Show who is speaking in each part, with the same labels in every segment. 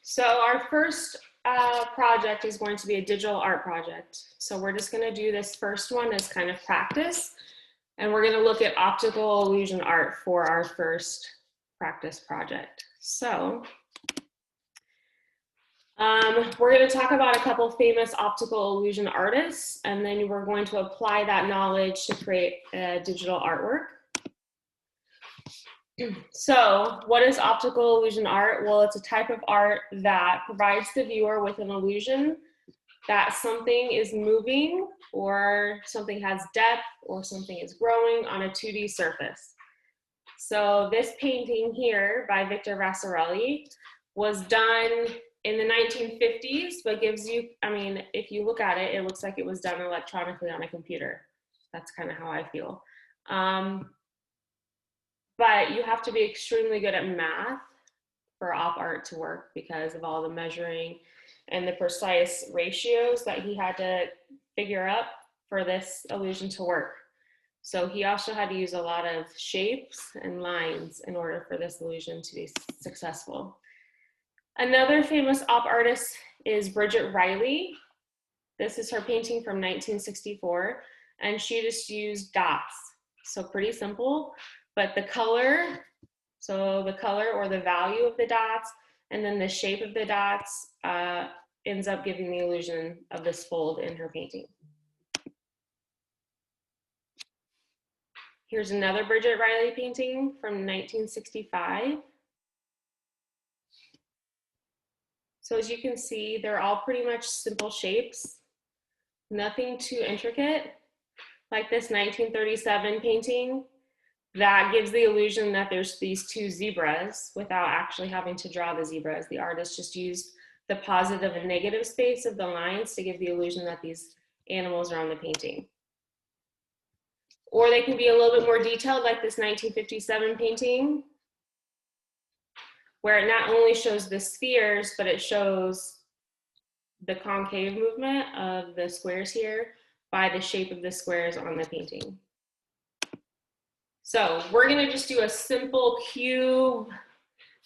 Speaker 1: So our first project is going to be a digital art project. So we're just going to do this first one as kind of practice. And we're going to look at optical illusion art for our first practice project. So we're going to talk about a couple famous optical illusion artists, and then we're going to apply that knowledge to create a digital artwork. So what is optical illusion art? Well, it's a type of art that provides the viewer with an illusion that something is moving, or something has depth, or something is growing on a 2D surface. So this painting here by Victor Vasarely was done in the 1950s, but gives you, I mean, if you look at it, it looks like it was done electronically on a computer. That's kind of how I feel. But you have to be extremely good at math for op art to work because of all the measuring and the precise ratios that he had to figure out for this illusion to work. So he also had to use a lot of shapes and lines in order for this illusion to be successful. Another famous op artist is Bridget Riley. This is her painting from 1964, and she just used dots. So pretty simple, but the color, so the color or the value of the dots, and then the shape of the dots ends up giving the illusion of this fold in her painting. Here's another Bridget Riley painting from 1965. So as you can see, they're all pretty much simple shapes, nothing too intricate. Like this 1937 painting, that gives the illusion that there's these two zebras without actually having to draw the zebras. The artist just used the positive and negative space of the lines to give the illusion that these animals are on the painting. Or they can be a little bit more detailed, like this 1957 painting, where it not only shows the spheres, but it shows the concave movement of the squares here by the shape of the squares on the painting. So we're gonna just do a simple cube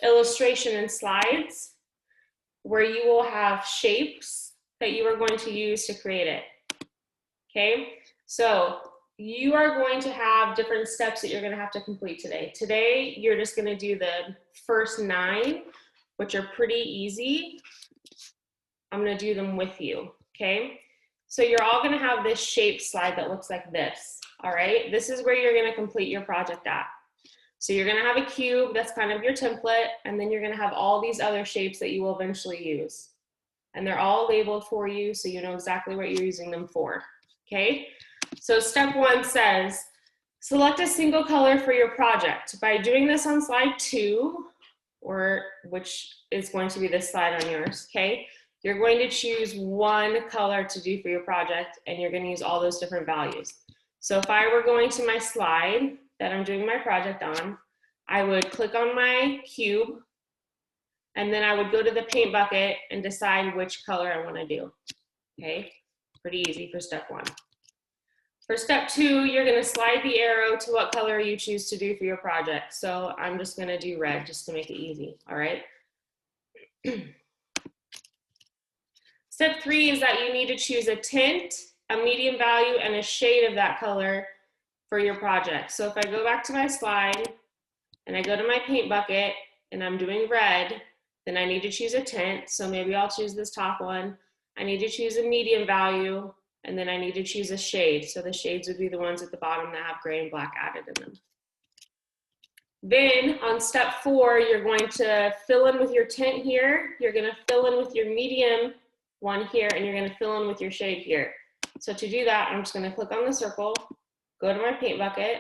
Speaker 1: illustration in slides where you will have shapes that you are going to use to create it, okay? So you are going to have different steps that you're gonna have to complete today. Today, you're just gonna do the first 9, which are pretty easy. I'm gonna do them with you, okay? So you're all gonna have this shape slide that looks like this, all right? This is where you're gonna complete your project at. So you're gonna have a cube, that's kind of your template, and then you're gonna have all these other shapes that you will eventually use. And they're all labeled for you so you know exactly what you're using them for, okay? So step 1 says, select a single color for your project. By doing this on slide 2, or which is going to be this slide on yours, okay? You're going to choose one color to do for your project, and you're gonna use all those different values. So if I were going to my slide that I'm doing my project on, I would click on my cube, and then I would go to the paint bucket and decide which color I wanna do, okay? Pretty easy for step 1. For step 2, you're gonna slide the arrow to what color you choose to do for your project. So I'm just gonna do red just to make it easy, all right? Step 3 is that you need to choose a tint, a medium value, and a shade of that color for your project. So if I go back to my slide and I go to my paint bucket and I'm doing red, then I need to choose a tint. So maybe I'll choose this top one. I need to choose a medium value, and then I need to choose a shade. So the shades would be the ones at the bottom that have gray and black added in them. Then on step 4, you're going to fill in with your tint here. You're gonna fill in with your medium one here, and you're gonna fill in with your shade here. So to do that, I'm just gonna click on the circle, go to my paint bucket,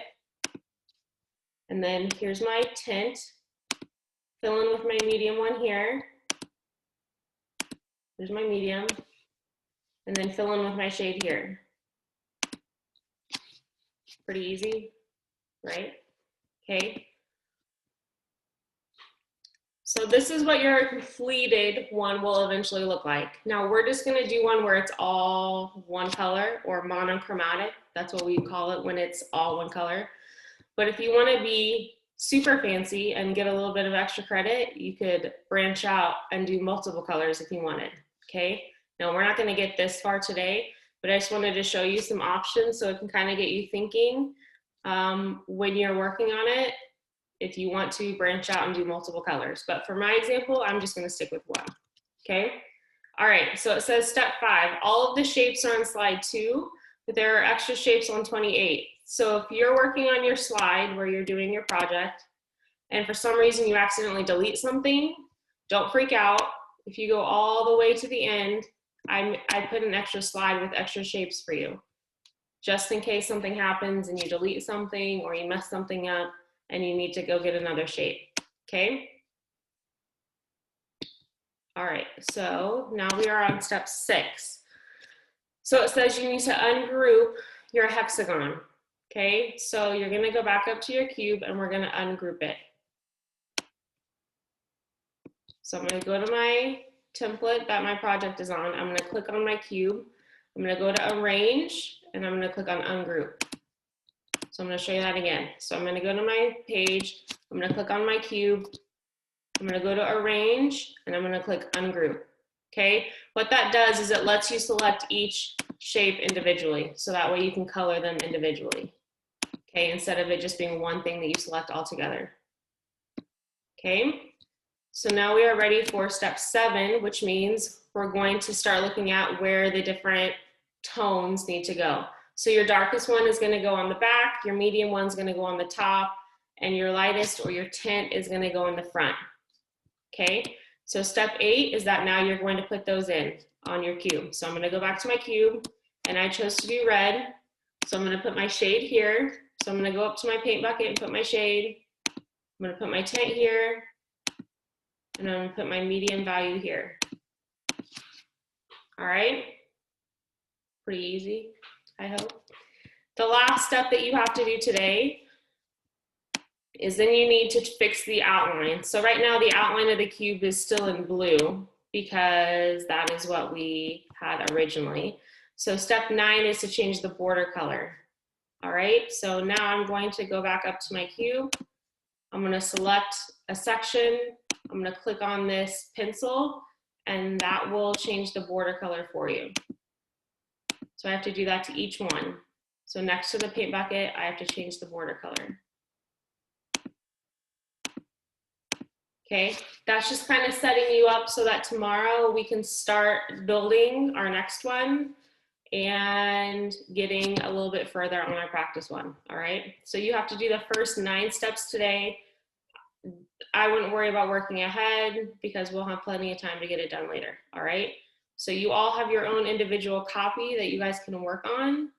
Speaker 1: and then here's my tint. Fill in with my medium one here. There's my medium. And then fill in with my shade here. Pretty easy, right? Okay. So this is what your completed one will eventually look like. Now we're just gonna do one where it's all one color, or monochromatic. That's what we call it when it's all one color. But if you wanna be super fancy and get a little bit of extra credit, you could branch out and do multiple colors if you wanted, okay? Now, we're not gonna get this far today, but I just wanted to show you some options so it can kind of get you thinking when you're working on it, if you want to branch out and do multiple colors. But for my example, I'm just gonna stick with one, okay? All right, so it says step 5, all of the shapes are on slide 2, but there are extra shapes on 28. So if you're working on your slide where you're doing your project, and for some reason you accidentally delete something, don't freak out. If you go all the way to the end, I put an extra slide with extra shapes for you, just in case something happens and you delete something or you mess something up and you need to go get another shape, okay? All right, so now we are on step 6. So it says you need to ungroup your hexagon, okay? So you're gonna go back up to your cube and we're gonna ungroup it. So I'm gonna go to my template that my project is on. I'm gonna click on my cube. I'm gonna go to arrange and I'm gonna click on ungroup. So I'm gonna show you that again. So I'm gonna go to my page. I'm gonna click on my cube. I'm gonna go to arrange and I'm gonna click ungroup, okay? What that does is it lets you select each shape individually. So that way you can color them individually, okay? Instead of it just being one thing that you select all together, okay? So now we are ready for step 7, which means we're going to start looking at where the different tones need to go. So your darkest one is gonna go on the back, your medium one's gonna go on the top, and your lightest or your tint is gonna go in the front, okay? So step 8 is that now you're going to put those in on your cube. So I'm gonna go back to my cube, and I chose to do red, so I'm gonna put my shade here. So I'm gonna go up to my paint bucket and put my shade. I'm gonna put my tint here, and I'm gonna put my medium value here. All right, pretty easy, I hope. The last step that you have to do today is then you need to fix the outline. So right now the outline of the cube is still in blue because that is what we had originally. So step 9 is to change the border color. All right, so now I'm going to go back up to my cube. I'm gonna select a section. I'm gonna click on this pencil and that will change the border color for you. So I have to do that to each one. So next to the paint bucket, I have to change the border color. Okay, that's just kind of setting you up so that tomorrow we can start building our next one and getting a little bit further on our practice one, all right? So you have to do the first 9 steps today. I wouldn't worry about working ahead because we'll have plenty of time to get it done later, all right? So you all have your own individual copy that you guys can work on.